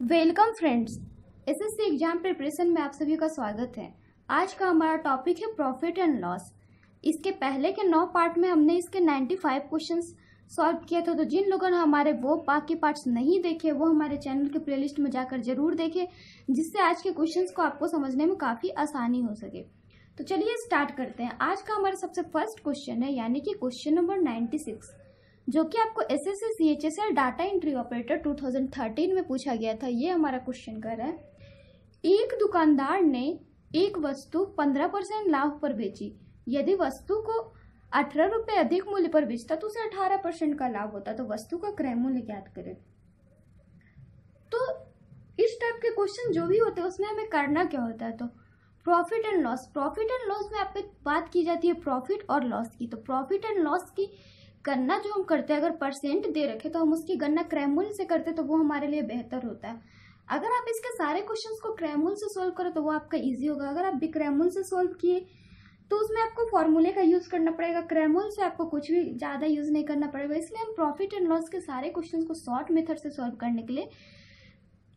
Welcome friends, SSC exam preparation में आप सभी का स्वागत है। आज का हमारा टॉपिक है प्रॉफिट एंड लॉस। इसके पहले के 9 पार्ट में हमने इसके 95 क्वेश्चंस सॉल्व किया था। तो जिन लोगों ने हमारे वो बाकी पार्ट्स नहीं देखे वो हमारे चैनल के प्लेलिस्ट में जाकर जरूर देखें, जिससे आज के क्वेश्चंस को आपको समझने में काफ़ी आसानी हो सके। तो चलिए स्टार्ट करते हैं। आज का हमारा सबसे फर्स्ट क्वेश्चन है, यानी कि क्वेश्चन नंबर 96, जो कि आपको SSC CHSL data entry operator 2013 में पूछा गया था। ये हमारा क्वेश्चन कर रहा है, एक दुकानदार ने एक वस्तु 15% लाभ पर बेची। यदि वस्तु को 18 रुपए अधिक मूल्य पर बेचता तो उसे 18% का लाभ होता। तो वस्तु का क्रय मूल्य ज्ञात करें। तो इस टाइप के क्वेश्चन जो भी होते हैं उसमें हमें करना क्या होता है, तो प्रॉफिट एंड लॉस में आप बात की जाती है प्रॉफिट और लॉस की। तो प्रॉफिट एंड लॉस की गणना जो हम करते हैं, अगर परसेंट दे रखे तो हम उसकी गणना क्रय मूल्य से करते तो वो हमारे लिए बेहतर होता है। अगर आप इसके सारे क्वेश्चंस को क्रय मूल्य से सोल्व करो तो वो आपका इजी होगा। अगर आप क्रय मूल्य से सोल्व किए तो उसमें आपको फॉर्मूले का यूज करना पड़ेगा। क्रय मूल्य से आपको कुछ भी ज्यादा यूज नहीं करना पड़ेगा। इसलिए हम प्रॉफिट एंड लॉस के सारे क्वेश्चंस को शॉर्ट मेथड से सोल्व करने के लिए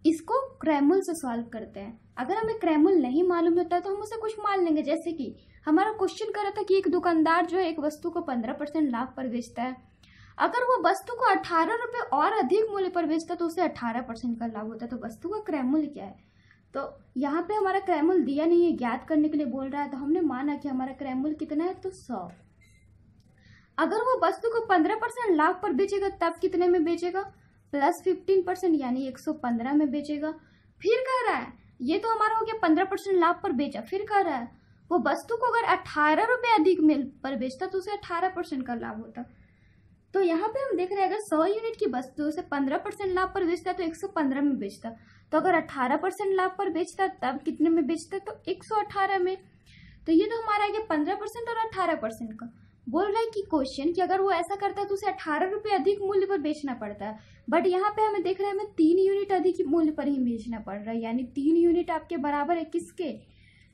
इसको क्रय मूल्य से सॉल्व करते हैं। अगर हमें क्रय मूल्य नहीं मालूम होता है तो हम उसे कुछ मान लेंगे। जैसे कि हमारा क्वेश्चन कर रहा था कि एक दुकानदार जो है एक वस्तु को 15% लाभ पर बेचता है। अगर वो वस्तु को 18 रुपए और अधिक मूल्य पर बेचता तो उसे 18% का लाभ होता। तो वस्तु का क्रय मूल्य क्या है, तो यहाँ पे हमारा क्रय मूल्य दिया नहीं है, ज्ञात करने के लिए बोल रहा है। तो हमने माना कि हमारा क्रय मूल्य कितना है, तो 100। अगर वो वस्तु को 15% लाभ पर बेचेगा तब कितने में बेचेगा, प्लस 15% यानी 115 में बेचेगा। फिर कह रहा है, ये तो हमारा हो गया 15% लाभ पर बेचा। फिर कह रहा है वो वस्तु को अगर 18 रुपए अधिक मिल पर बेचता तो उसे 18% का लाभ होता। तो यहाँ पे हम देख रहे हैं, अगर 100 यूनिट की वस्तु से 15% लाभ पर बेचता तो 115 में बेचता। तो अगर 18% लाभ पर बेचता तब कितने में बेचता, तो 118 में। तो ये तो हमारा आ गया 15% और 18% का। बोल रहा है कि क्वेश्चन कि अगर वो ऐसा करता तो उसे 18 रुपए अधिक मूल्य पर बेचना पड़ता है। बट यहाँ पे हमें देख रहे हैं हमें 3 यूनिट अधिक मूल्य पर ही बेचना पड़ रहा है, यानी 3 यूनिट आपके बराबर है किसके,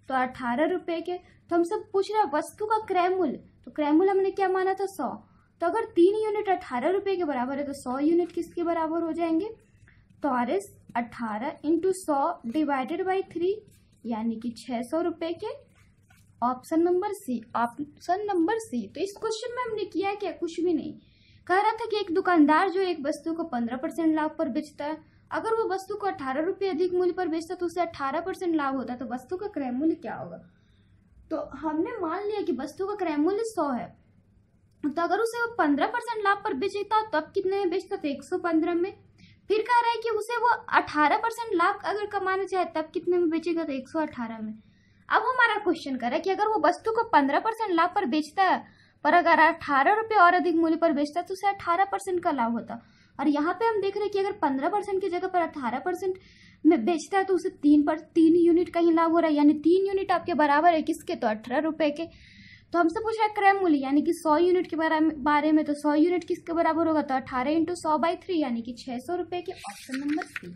तो 18 रुपए के। तो हमसे पूछ रहा है वस्तु का क्रय मूल्य। तो क्रय मूल्य हमने क्या माना था, 100। तो अगर 3 यूनिट 18 रुपए के बराबर है तो 100 यूनिट किसके बराबर हो जाएंगे, तो 18 इंटू 100 डिवाइडेड बाई 3 यानी कि 600 रुपए के। Option number C. तो इस क्वेश्चन में हमने किया क्या, कुछ भी नहीं। कह रहा था कि एक दुकानदार जो एक वस्तु को 15% लाभ पर बेचता है, अगर वो वस्तु को 18 रुपए अधिक मूल्य पर बेचता तो उसे 18% लाभ होता। तो वस्तु का क्रय मूल्य क्या होगा, तो हमने मान लिया कि वस्तु का क्रय मूल्य 100 है। तो अगर उसे वो 15% लाभ पर बेचता तब कितने में बेचता, तो 115 में। फिर कह रहा है कि उसे वो 18% लाभ अगर कमाना चाहे तब कितने में बेचेगा, तो 118 में। अब हमारा क्वेश्चन कर रहा है कि अगर वो वस्तु को 15% लाभ पर बेचता है, पर अगर 18 रुपए और अधिक मूल्य पर बेचता तो उसे 18% का लाभ होता। और यहाँ पे हम देख रहे हैं कि अगर 15% की जगह पर 18% में बेचता है तो उसे 3 यूनिट का ही लाभ हो रहा है, यानी 3 यूनिट आपके बराबर है किसके, तो 18 रुपए के। तो हमसे पूछ रहा है क्रय मूल्य, यानी कि 100 यूनिट के बारे में। तो 100 यूनिट किसके बराबर होगा, तो 18 इंटू 100 बाई 3 यानी कि 600 रुपए के। ऑप्शन नंबर सी।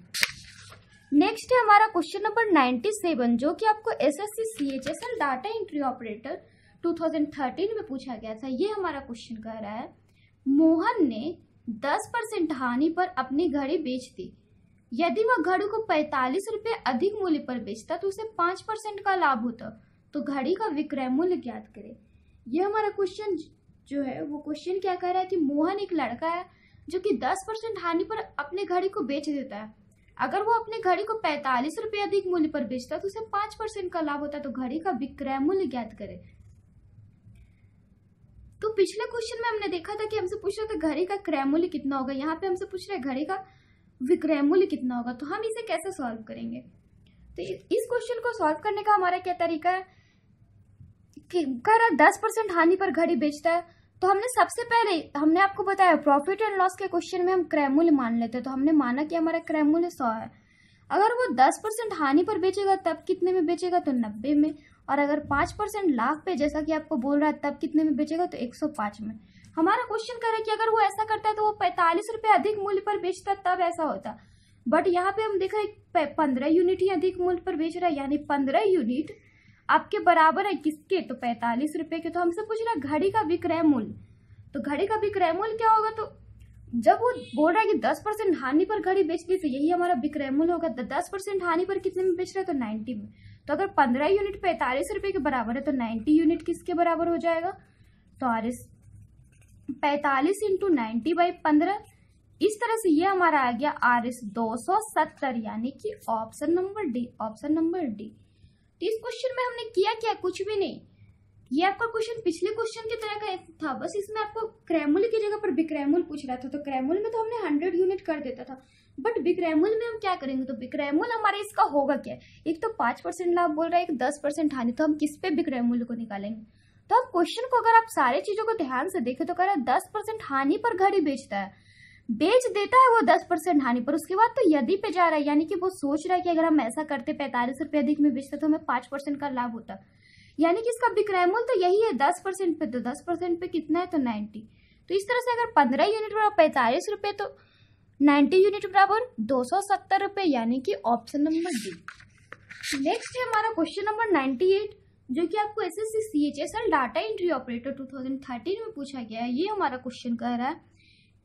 नेक्स्ट है हमारा क्वेश्चन नंबर 97, जो कि आपको SSC CHSL data entry operator 2013 में पूछा गया था। ये हमारा क्वेश्चन कह रहा है, मोहन ने 10% हानि पर अपनी घड़ी बेच दी। यदि वह घड़ी को 45 रुपए अधिक मूल्य पर बेचता तो उसे 5% का लाभ होता। तो घड़ी का विक्रय मूल्य ज्ञात करें। ये हमारा क्वेश्चन जो है वो क्वेश्चन क्या कह रहा है कि मोहन एक लड़का है जो कि 10% हानि पर अपने घड़ी को बेच देता है। अगर वो अपनी घड़ी को 45 रुपए अधिक मूल्य पर बेचता तो उसे 5% का लाभ होता। तो घड़ी का विक्रय मूल्य ज्ञात करें। तो पिछले क्वेश्चन में हमने देखा था कि हमसे पूछ रहा था घड़ी का क्रय मूल्य कितना होगा, यहाँ पे हमसे पूछ रहा है घड़ी का विक्रय मूल्य कितना होगा। तो हम इसे कैसे सॉल्व करेंगे, तो इस क्वेश्चन को सॉल्व करने का हमारा क्या तरीका है कि कह रहा 10% हानि पर घड़ी बेचता है। तो हमने सबसे पहले हमने आपको बताया प्रॉफिट एंड लॉस के क्वेश्चन में हम क्रय मूल्य मान लेते हैं। तो हमने माना कि हमारा क्रय मूल्य 100 है। अगर वो 10% हानि पर बेचेगा तब कितने में बेचेगा, तो 90 में। और अगर 5% लाभ पे जैसा कि आपको बोल रहा है तब कितने में बेचेगा, तो 105 में। हमारा क्वेश्चन कर रहा है कि अगर वो ऐसा करता है तो वो 45 रुपए अधिक मूल्य पर बेचता तब ऐसा होता। बट यहाँ पे हम देख रहे हैं 15 यूनिट ही अधिक मूल्य पर बेच रहा है, यानी 15 यूनिट आपके बराबर है किसके, तो 45 रुपए के। तो हमसे पूछ रहा है घड़ी का विक्रय मूल्य। तो घड़ी का विक्रय मूल्य क्या होगा, तो जब वो बोल रहा है कि 10% हानि पर घड़ी बेच ली तो यही हमारा विक्रय मूल्य होगा। 10% हानि पर कितने में बेच रहा है तो 90 में। तो अगर 15 यूनिट 45 रुपए के बराबर है तो 90 यूनिट किसके बराबर हो जाएगा तो RS 45 इंटू 90/15। इस तरह से ये हमारा आ गया RS 270, यानी कि option number D, option number D. तो इस क्वेश्चन में हमने किया क्या, कुछ भी नहीं। ये आपका क्वेश्चन पिछले क्वेश्चन की तरह का था, बस इसमें आपको क्रयमूल्य की जगह पर विक्रयमूल्य पूछ रहा था। तो क्रयमूल्य में तो हमने 100 यूनिट कर देता था, बट विक्रयमूल्य में हम क्या करेंगे, तो विक्रयमूल्य हमारे इसका होगा क्या, एक तो 5% लाभ बोल रहा है, एक 10% हानि, तो हम किस पे विक्रयमूल्य को निकालेंगे। तो अब क्वेश्चन को अगर आप सारे चीजों को ध्यान से देखें तो कह रहा है 10% हानि पर घड़ी बेचता है, बेच देता है वो 10% हानि पर, उसके बाद तो यदि पे जा रहा है, यानी कि वो सोच रहा है कि अगर हम ऐसा करते 45 रुपए अधिक में बेचते तो हमें 5% का लाभ होता, यानी कि इसका विक्रय मूल्य तो यही है 10% पे, तो 10% पे कितना है तो 90। तो इस तरह से अगर 15 यूनिट बराबर 45 रुपए तो 90 यूनिट बराबर 270 रुपए, यानी कि ऑप्शन नंबर डी। नेक्स्ट है हमारा क्वेश्चन नंबर 98, जो कि आपको SSC CHSL data entry operator 2013 में पूछा गया है। ये हमारा क्वेश्चन कह रहा है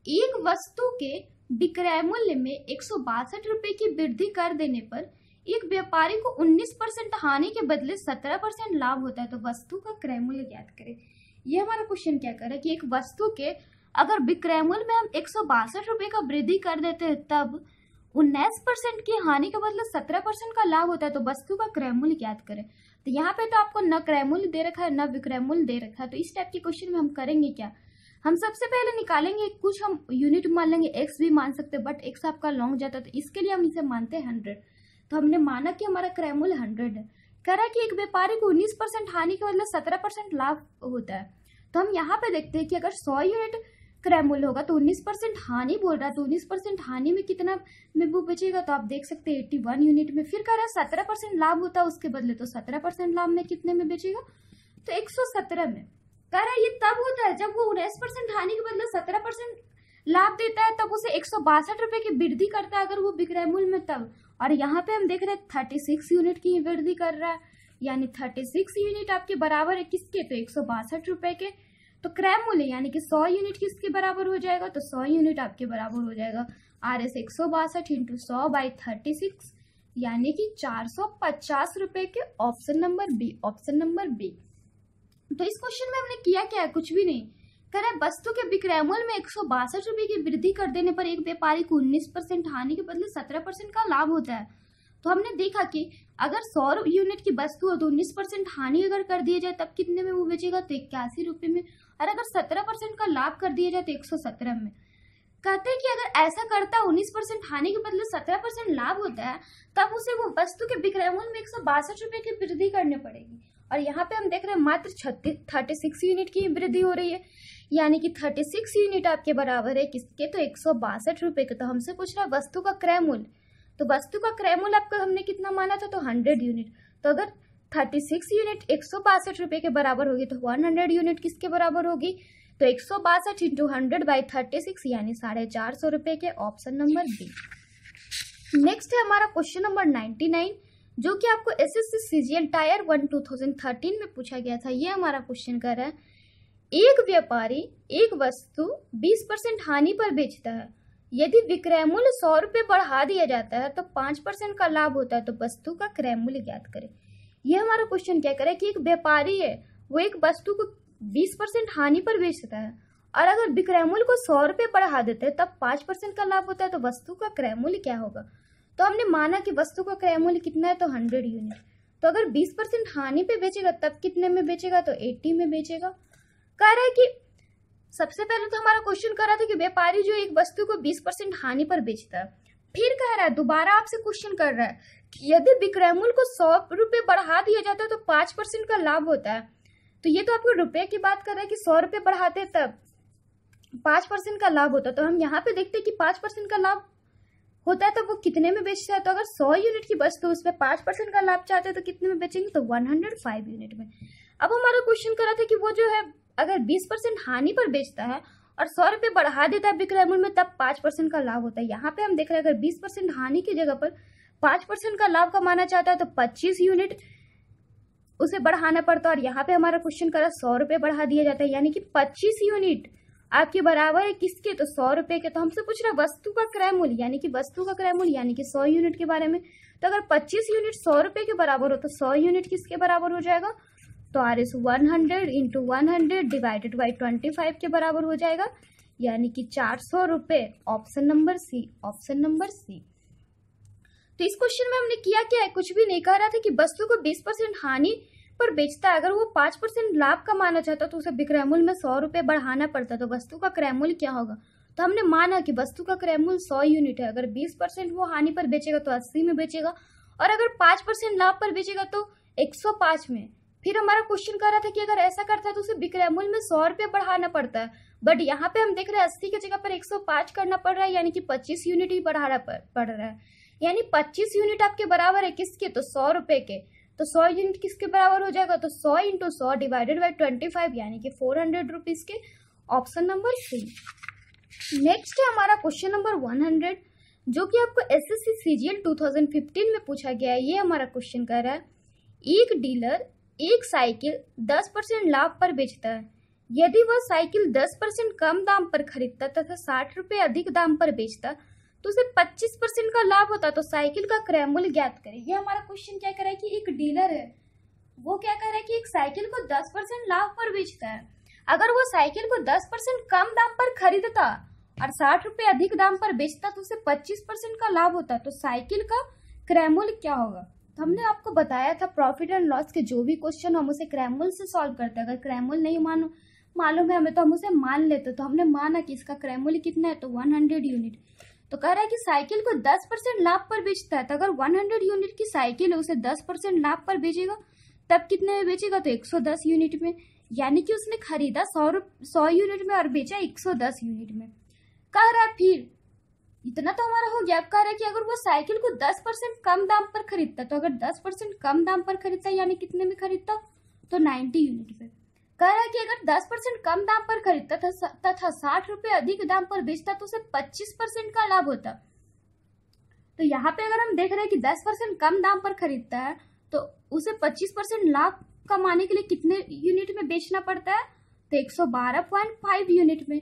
एक वस्तु के विक्रय मूल्य में 162 रुपए की वृद्धि कर देने पर एक व्यापारी को 19% हानि के बदले 17% लाभ होता है, तो वस्तु का क्रय मूल्य ज्ञात करें। ये हमारा क्वेश्चन क्या कर रहा है कि एक वस्तु के अगर विक्रय मूल्य में हम 162 रुपए का वृद्धि कर देते हैं तब 19% की हानि के बदले 17% का लाभ होता है, तो वस्तु का क्रय मूल्य ज्ञात करें। तो यहाँ पे तो आपको न क्रय मूल्य दे रखा है न विक्रय मूल्य दे रखा है, तो इस टाइप के क्वेश्चन में हम करेंगे क्या, हम सबसे पहले निकालेंगे कुछ, हम यूनिट मान लेंगे, एक्स भी मान सकते हैं, बट एक्स आपका लॉन्ग जाता है तो इसके लिए हम इसे मानते हैं 100। तो हमने माना कि हमारा क्रय मूल्य 100 है। कह रहा है कि एक व्यापारी को 19% हानि के बदले 17% लाभ होता है। तो हम यहाँ पे देखते हैं कि अगर 100 यूनिट क्रय मूल्य होगा तो 19% हानि बोल रहा है, तो 19% हानि में कितना में वो बचेगा, तो आप देख सकते हैं 81 यूनिट में। फिर कह रहा है 17% लाभ होता है उसके बदले, तो 17% लाभ में कितने में बेचेगा तो 117 में। कह रहा है ये तब होता है जब वो 19% हानि के बदले 17% लाभ देता है, तब उसे 162 रुपए की वृद्धि करता है अगर वो विक्रय मूल्य में तब। और यहाँ पे हम देख रहे हैं 36 यूनिट की वृद्धि कर रहा है, यानी 36 यूनिट आपके बराबर है किसके तो 162 रुपए के। तो क्रय मूल्य यानी कि 100 यूनिट किसके बराबर हो जाएगा तो 100 यूनिट आपके बराबर हो जाएगा RS 162 इंटू 100/36, यानी कि 450 रुपए के, option number B, option number B. तो इस क्वेश्चन में हमने किया क्या है, कुछ भी नहीं। कह रहा है वस्तु के विक्रय मूल्य में 162 रुपए की वृद्धि कर देने पर एक व्यापारी को 19% हानि के बदले 17% का लाभ होता है। तो हमने देखा कि अगर 100 यूनिट की वस्तु हो तो 19% हानि अगर कर दिया जाए तब कितने में वो बेचेगा तो 81 रुपए में, और अगर 17% का लाभ कर दिया जाए तो 117 में। कहते हैं कि अगर ऐसा करता 19% हानि के बदले 17% लाभ होता है तब उसे वो वस्तु के विक्रय मूल्य में 162 रुपए की वृद्धि करनी पड़ेगी। और यहाँ पे हम देख रहे हैं मात्र 36 यूनिट की वृद्धि हो रही है, यानी कि 36 यूनिट आपके बराबर है किसके तो 162 रुपए के। तो हमसे पूछ रहा है वस्तु का क्रय मूल्य, तो वस्तु का क्रय मूल्य आपका हमने कितना माना था तो 100 यूनिट। तो अगर 36 यूनिट 162 रुपए के बराबर होगी तो 100 यूनिट किसके बराबर होगी तो 162 इंटू 100/36, यानी 450 रुपए के, ऑप्शन नंबर बी। नेक्स्ट है हमारा क्वेश्चन नंबर 99, जो कि आपको एसएससी सीजीएल टायर 1 2013 में पूछा गया था। ये हमारा क्वेश्चन कर रहा है एक व्यापारी एक वस्तु 20% हानि पर बेचता है, यदि विक्रय मूल्य 100 रुपए बढ़ा दिया जाता है तो 5% का लाभ होता है, तो वस्तु का क्रय मूल्य ज्ञात करें। यह हमारा क्वेश्चन क्या करे कि एक व्यापारी है वो एक वस्तु को 20% हानि पर बेचता है और अगर विक्रय मूल्य को 100 रुपए बढ़ा देते हैं तब 5% का लाभ होता है, तो वस्तु का क्रय मूल्य क्या होगा। तो हमने माना कि वस्तु का क्रय मूल्य कितना है तो 100 यूनिट। तो अगर 20% हानि पे बेचेगा तब कितने में बेचेगा तो 80 में बेचेगा। कह रहा है कि सबसे पहले तो हमारा क्वेश्चन कर रहा था कि व्यापारी जो एक वस्तु को 20% हानि पर बेचता है, फिर कह रहा है दोबारा आपसे क्वेश्चन कर रहा है कि यदि विक्रय मूल्य को 100 रुपए बढ़ा दिया जाता है तो 5% का लाभ होता है। तो ये तो आपको रुपए की बात कर रहा है कि 100 रुपए बढ़ाते हैं तब 5% का लाभ होता है। तो हम यहाँ पे देखते हैं कि 5% का लाभ होता है तो वो कितने में बेचता है। तो अगर 100 यूनिट की वस्तु उसमें 5% का लाभ चाहते हैं तो कितने में बेचेंगे तो 105 यूनिट में। अब हमारा क्वेश्चन कर रहा था कि वो जो है अगर 20% हानि पर बेचता है और 100 रुपए बढ़ा देता है विक्रय मूल्य में तब 5% का लाभ होता है। यहाँ पे हम देख रहे हैं अगर 20% हानि की जगह पर 5% का लाभ कमाना चाहता है तो 25 यूनिट उसे बढ़ाना पड़ता है। और यहाँ पे हमारा क्वेश्चन कर रहा है 100 रुपए बढ़ा दिया जाता है, यानी कि 25 यूनिट आपके बराबर है किसके, तो 100 रुपए के। तो हमसे पूछ रहा है वस्तु का क्रय मूल्य, यानी कि वस्तु का क्रय मूल्य यानी कि 100 यूनिट के बारे में। तो अगर 25 यूनिट 100 रुपए के बराबर हो तो 100 यूनिट किसके बराबर हो जाएगा, तो RS 100 इंटू 100 डिवाइडेड बाई 25 के बराबर हो जाएगा, यानी कि 400 रुपए। Option number C, option number C. तो इस क्वेश्चन में हमने किया क्या है, कुछ भी नहीं। कह रहा था कि वस्तु को 20% हानि पर बेचता है, अगर वो 5% लाभ कमाना चाहता तो उसे विक्रय मूल्य में 100 रुपए बढ़ाना पड़ता, तो वस्तु का क्रय मूल्य क्या होगा। तो हमने माना कि वस्तु का क्रय मूल्य 100 यूनिट है, अगर 20% वो हानि पर बेचेगा तो 80 में बेचेगा, और अगर 5% लाभ पर बेचेगा तो 105 में। फिर हमारा क्वेश्चन कर रहा था कि अगर ऐसा करता है तो उसे विक्रय मूल्य में 100 रुपए बढ़ाना पड़ता है, बट यहाँ पे हम देख रहे हैं 80 की जगह पर 105 करना पड़ रहा है, यानी कि 25 यूनिट ही बढ़ाना पड़ रहा है। यानी 25 यूनिट आपके बराबर है किसके, तो 100 रुपए के। तो 100 यूनिट किसके बराबर हो जाएगा, तो 100 इंटू 100 डिवाइडेड बाई 25 यानी कि 400 रुपीज के। ऑप्शन नंबर सी। नेक्स्ट है हमारा क्वेश्चन नंबर 100, जो कि आपको SSC CGL 2015 में पूछा गया है। ये हमारा क्वेश्चन कह रहा है एक डीलर एक साइकिल 10% लाभ पर बेचता है, यदि वह साइकिल 10% कम दाम पर खरीदता तथा 60 रुपए अधिक दाम पर बेचता तो उसे 25% का लाभ होता, तो साइकिल का क्रय मूल्य ज्ञात करें। ये हमारा क्वेश्चन क्या कर रहा है कि एक डीलर है, वो क्या कर रहा है कि एक साइकिल को 10% लाभ पर बेचता है, अगर वो साइकिल को 10% कम दाम पर खरीदता और 60 रुपए अधिक दाम पर बेचता तो उसे 25% का लाभ होता, तो साइकिल का क्रय मूल्य क्या होगा। तो हमने आपको बताया था प्रॉफिट एंड लॉस के जो भी क्वेश्चन हम उसे क्रय मूल्य से सॉल्व करते हैं। अगर क्रय मूल्य नहीं मालूम है हमें तो हम उसे मान लेते, तो हमने माना कि इसका क्रय मूल्य कितना है, तो 100 यूनिट। तो कह रहा है कि साइकिल को 10% लाभ पर बेचता है, तो अगर 100 यूनिट की साइकिल है उसे 10% लाभ पर बेचेगा तब कितने में बेचेगा, तो 110 यूनिट में। यानी कि उसने खरीदा 100 यूनिट में और बेचा 110 यूनिट में। कह रहा है फिर इतना तो हमारा हो गया। अब कह रहा है कि अगर वो साइकिल को 10% कम दाम पर खरीदता, तो अगर 10% कम दाम पर खरीदता यानी कितने में खरीदता, तो 90 यूनिट पे। कह रहा है कि अगर 10% कम दाम पर खरीदता तथा 60 रुपए अधिक दाम पर बेचता तो उसे 25% का लाभ होता। तो यहाँ पे अगर हम देख रहे हैं कि 10% कम दाम पर खरीदता है तो उसे 25% लाभ कमाने के लिए कितने यूनिट में बेचना पड़ता है, तो 112.5 यूनिट में।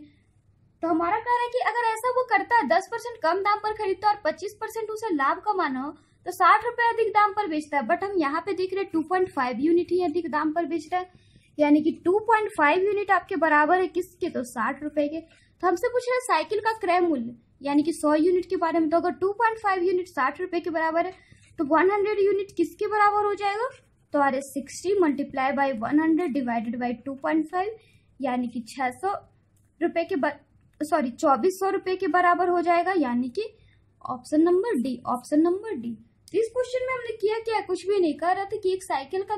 तो हमारा कह रहा है कि अगर ऐसा वो करता है 10% कम दाम पर खरीदता है और 25% उसे लाभ कमाना हो तो 60 रुपए अधिक दाम पर बेचता है, बट हम यहाँ पे देख रहे हैं 2.5 यूनिट ही अधिक दाम पर बेच रहा है, यानी कि 2.5 यूनिट आपके बराबर है किसके, तो 60 रुपए के। तो हमसे पूछ रहे हैं साइकिल का क्रय मूल्य यानी कि 100 यूनिट के बारे में। तो अगर 2.5 यूनिट 60 रुपए के बराबर है तो 100 यूनिट किसके बराबर हो जाएगा, तो RS 60 multiply by 100 divided by 2.5 यानी कि 600 रुपए के 2400 रुपए के बराबर हो जाएगा, यानी कि option number D, option number D. तो इस क्वेश्चन में हमने किया क्या, कुछ भी नहीं। कह रहा था कि एक साइकिल का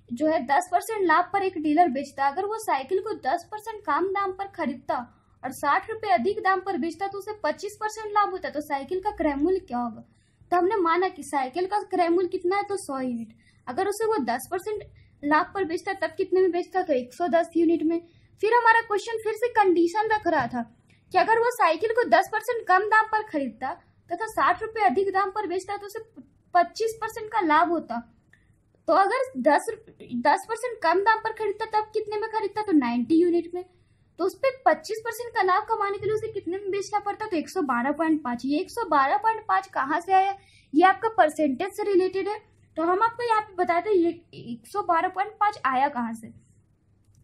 जो है 10% लाभ पर एक डीलर बेचता, अगर वो साइकिल को 10% कम दाम पर खरीदता और 60 रुपए अधिक दाम पर बेचता तो उसे 25% लाभ होता, तो साइकिल का क्रय मूल्य क्या होगा। तो हमने माना कि साइकिल का क्रय मूल्य कितना है, तो 100 यूनिट। अगर उसे वो 10% लाभ पर बेचता तब कितने में बेचता, तो 110 यूनिट में। फिर हमारा क्वेश्चन फिर से कंडीशन रख रहा था कि अगर वो साइकिल को 10% कम दाम पर खरीदता तथा 60 रुपए अधिक दाम पर बेचता तो उसे 25% का लाभ होता। तो अगर 10% कम दाम पर खरीदता तब कितने में खरीदता, तो 90 यूनिट में। तो उस पर 25% का लाभ कमाने के लिए उसे कितने में बेचना पड़ता, तो 112.5। ये 112.5 कहाँ से आया, ये आपका परसेंटेज से रिलेटेड है। तो हम आपको यहाँ पे बताते हैं ये 112.5 आया कहाँ से।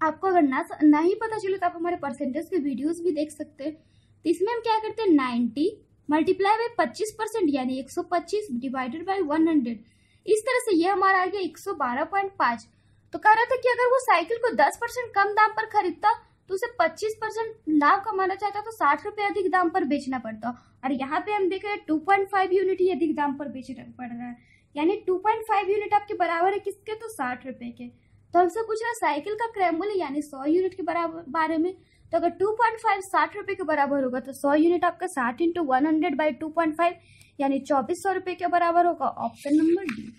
आपको अगर ना ही पता चले तो आप हमारे परसेंटेज के वीडियोस भी देख सकते हैं। तो इसमें हम क्या करते हैं 90 मल्टीप्लाई बाई 25% यानी 125 डिवाइडेड बाई 100। इस तरह से ये हमारा आ गया 112.5। तो कह रहा था कि अगर वो साइकिल को 10% कम दाम पर खरीदता तो उसे 25% लाभ कमाना चाहता तो 60 रुपए अधिक दाम पर बेचना पड़ता। और यहाँ पे हम देख रहे हैं 2.5 यूनिट ही अधिक दाम पर बेचना पड़ रहा है, यानी 2.5 यूनिट आपके बराबर है किसके, तो 60 रुपए के। तो हमसे पूछ रहा है साइकिल का क्रय मूल्य यानी 100 यूनिट के बारे में। तो अगर 2.5 60 रुपए के बराबर होगा तो 100 यूनिट आपका 60 इंटू 100 बाई 2.5 यानी 2400 रुपए के बराबर होगा, ऑप्शन नंबर डी।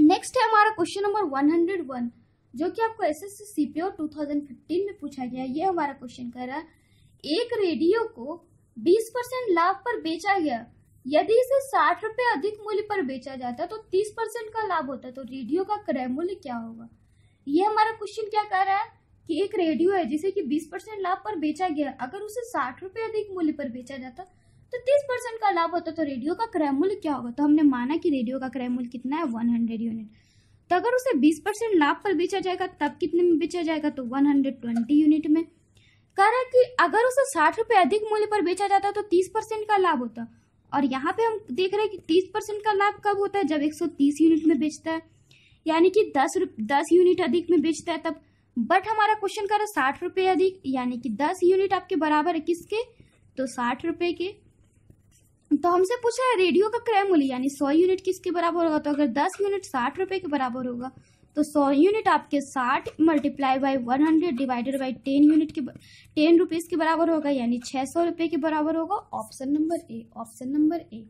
नेक्स्ट है हमारा क्वेश्चन नंबर 101, जो कि आपको SSC CPO 2015 में पूछा गया है। ये हमारा क्वेश्चन कह रहा है एक रेडियो को 20% लाभ पर बेचा गया, यदि इसे 60 रुपए अधिक मूल्य पर बेचा जाता तो 30% का लाभ होता, तो रेडियो का क्रय मूल्य क्या होगा। ये हमारा क्वेश्चन क्या कह रहा है कि एक रेडियो है जिसे कि 20% लाभ पर बेचा गया, अगर उसे 60 रुपए अधिक मूल्य पर बेचा जाता तो 30% का लाभ होता, तो रेडियो का क्रय मूल्य क्या होगा? तो हमने माना कि रेडियो का क्रय मूल्य कितना है, 100 यूनिट। तो अगर उसे 20% लाभ पर बेचा जाएगा तब कितने में बेचा जाएगा? तो 120 यूनिट में। कह रहा है कि अगर उसे 60 रुपए अधिक मूल्य पर बेचा जाता तो 30% का लाभ होता, और यहाँ पे हम देख रहे हैं कि 30% का लाभ कब होता है? जब 130 यूनिट में बेचता है, यानी कि 10 यूनिट अधिक में बेचता है तब। बट हमारा क्वेश्चन कर रहा है 60 रुपए अधिक, यानी कि 10 यूनिट आपके बराबर है किसके? तो 60 रुपए के। तो हमसे पूछा है रेडियो का क्रय मूल्य यानी 100 यूनिट किसके बराबर होगा? तो अगर 10 यूनिट 60 रुपए के बराबर होगा तो 100 यूनिट आपके 60 multiply by 100 divided by 10 unit के 10 रुपीज के बराबर होगा, यानी 600 रुपए के बराबर होगा। Option number A, option number A.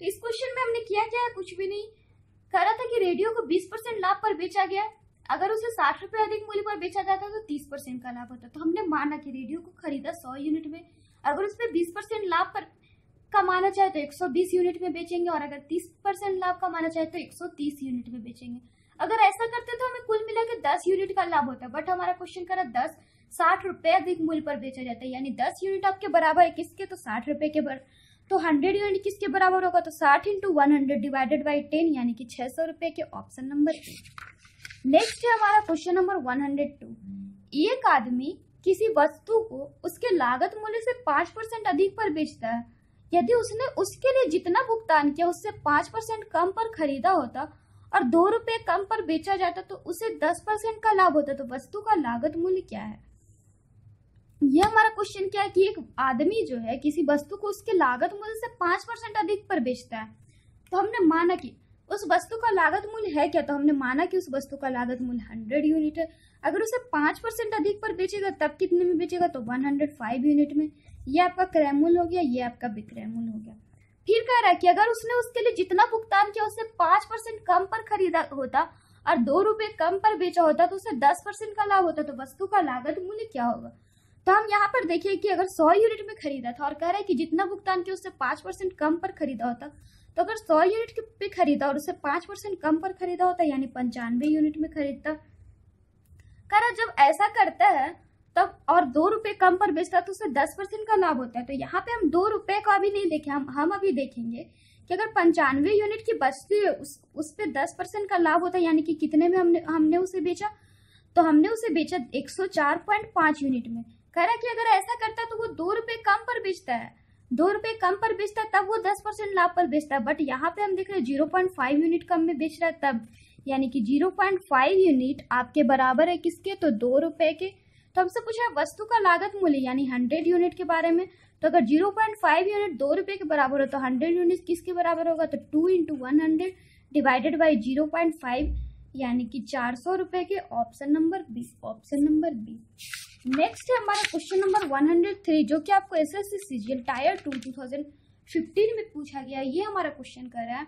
तो इस क्वेश्चन में हमने किया क्या है? कुछ भी नहीं। कह रहा था कि रेडियो को 20% लाभ पर बेचा गया, अगर उसे 60 रुपए अधिक मूल्य पर बेचा जाता तो 30% का लाभ होता। तो हमने माना कि रेडियो को खरीदा 100 यूनिट में, अगर उस पर 20% लाभ पर कमाना चाहे तो 120 यूनिट में बेचेंगे, और अगर 30% लाभ कमाना चाहे तो 130 यूनिट में बेचेंगे। अगर ऐसा करते तो हमें कुल मिला के 10 यूनिट का लाभ होता है, बट हमारा क्वेश्चन करा 60 रुपए अधिक मूल्य पर बेचा जाता है, यानी 10 यूनिट आपके बराबर है किसके? तो 60 रुपए के बराबर। तो 100 यूनिट किसके बराबर होगा? तो 60 इंटू 100 डिवाइडेड बाई 10, यानी कि 600 रुपए के। Option number A. नेक्स्ट है हमारा क्वेश्चन नंबर 102। एक आदमी किसी वस्तु को उसके लागत मूल्य से 5% अधिक पर बेचता है, यदि उसने उसके लिए जितना भुगतान किया उससे 5% कम पर खरीदा होता और 2 रुपए कम पर बेचा जाता तो उसे 10% का लाभ होता, तो वस्तु का लागत मूल्य क्या है? यह हमारा क्वेश्चन क्या है कि एक आदमी जो है किसी वस्तु को उसके लागत मूल्य से 5% अधिक पर बेचता है, तो हमने माना कि उस वस्तु का लागत मूल्य है क्या? तो हमने माना कि उस वस्तु का लागत मूल्य 100 यूनिट है, अगर उसे 5% अधिक पर बेचेगा तब कितने में बेचेगा? तो 105 यूनिट में। ये आपका क्रय मूल्य हो गया, ये आपका विक्रय मूल्य हो गया। फिर कह रहा है कि अगर उसने उसके लिए जितना भुगतान किया उससे 5% कम पर खरीदा होता और 2 रुपए कम पर बेचा होता तो उसे 10% का लाभ होता, तो वस्तु का लागत मूल्य क्या होगा? तो हम यहाँ पर देखिए कि अगर 100 यूनिट में खरीदा था और कह रहा है कि जितना भुगतान किया उससे 5% कम पर खरीदा होता, तो अगर 100 यूनिट पे खरीदा और उससे 5% कम पर खरीदा होता यानी 95 यूनिट में खरीदता। कह रहा जब ऐसा करता है तब और 2 रुपए कम पर बेचता तो उसे 10% का लाभ होता है। तो यहाँ पे हम 2 रुपए का अभी नहीं देखे, हम अभी देखेंगे कि अगर 95 यूनिट की बचती है उस पे 10% का लाभ होता है, यानी कि कितने में हमने उसे बेचा? तो हमने उसे बेचा 104.5 यूनिट में। कह रहा है कि अगर ऐसा करता तो वो 2 रुपए कम पर बेचता है, 2 रुपए कम पर बेचता है तब वो 10% लाभ पर बेचता है, बट यहाँ पे हम देख रहे हैं 0.5 यूनिट कम में बेच रहा है तब, यानी कि 0.5 यूनिट आपके बराबर है किसके? तो 2 रुपए के। तो हमसे पूछा है वस्तु का लागत मूल्य यानी 100 यूनिट के बारे में, तो अगर 0.5 यूनिट 2 रुपए के बराबर हो तो 100 यूनिट किसके बराबर होगा? तो 2 इंटू 100 डिवाइडेड बाई 0.5 यानी कि 400 रुपए के। Option number B, option number B. Next है हमारा क्वेश्चन नंबर 103 जो कि आपको एसएससी सीजीएल टायर 2 2015 में पूछा गया। ये हमारा क्वेश्चन कर रहा है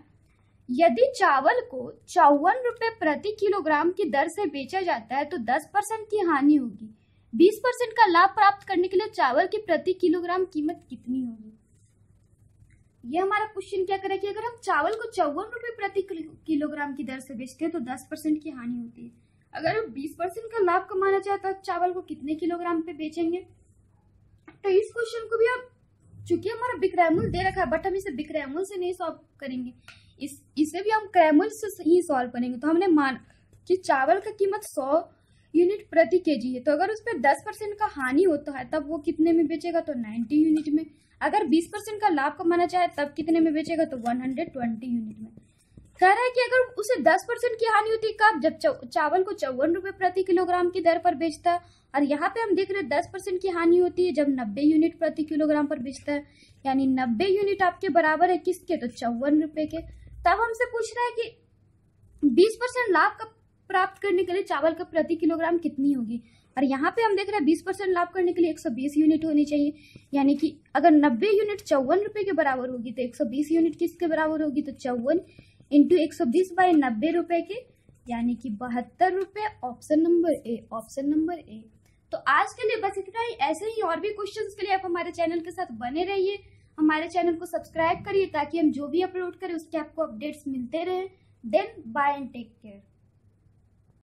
यदि चावल को 54 रुपए प्रति किलोग्राम की दर से बेचा जाता है तो 10% की हानि होगी, 20% का लाभ प्राप्त करने के लिए चावल की प्रति किलोग्राम कीमत कितनी होगी? ये हमारा क्वेश्चन क्या करे कि अगर हम चावल को 54 रुपए प्रति किलोग्राम की दर से बेचते हैं तो 10% की हानि होती है, अगर हम 20% का लाभ कमाना चाहते हैं तो चावल को कितने किलोग्राम पे बेचेंगे? तो इस क्वेश्चन को भी हम चूंकि हमारा विक्रय मूल्य दे रखा है बट हम इसे विक्रय मूल्य से नहीं सॉल्व करेंगे, इसे भी हम क्रय मूल्य से ही सॉल्व करेंगे। तो हमने माना कि चावल का कीमत 100 यूनिट प्रति केजी है, तो अगर उस पर 10% का हानि होता है तब वो कितने में बेचेगा? तो 90 यूनिट में। अगर 20% का लाभ कमाना चाहे तब कितने में बेचेगा? तो 120 यूनिट में। कह रहा है कि अगर उसे 10% की हानि होती है कब? जब चावल को 54 रुपए प्रति किलोग्राम की दर पर बेचता है, और यहाँ पे हम देख रहे हैं 10% की हानि होती है जब 90 यूनिट प्रति किलोग्राम पर बेचता है, यानी 90 यूनिट आपके बराबर है किसके? तो 54 रुपए के। तब हमसे पूछ रहा है कि 20% लाभ का प्राप्त करने के लिए चावल का प्रति किलोग्राम कितनी होगी, और यहाँ पे हम देख रहे हैं 20% लाभ करने के लिए 120 यूनिट होनी चाहिए, यानी कि अगर 90 यूनिट 54 रुपए के बराबर होगी तो 120 यूनिट किसके बराबर होगी? तो 54 इंटू 120 बाई 90 रुपए के, यानी कि 72 रुपए। Option number A, option number A. तो आज के लिए बस इतना ही। ऐसे ही और भी क्वेश्चंस के लिए आप हमारे चैनल के साथ बने रहिए, हमारे चैनल को सब्सक्राइब करिए ताकि हम जो भी अपलोड करें उसके आपको अपडेट्स मिलते रहे। Then bye and take care.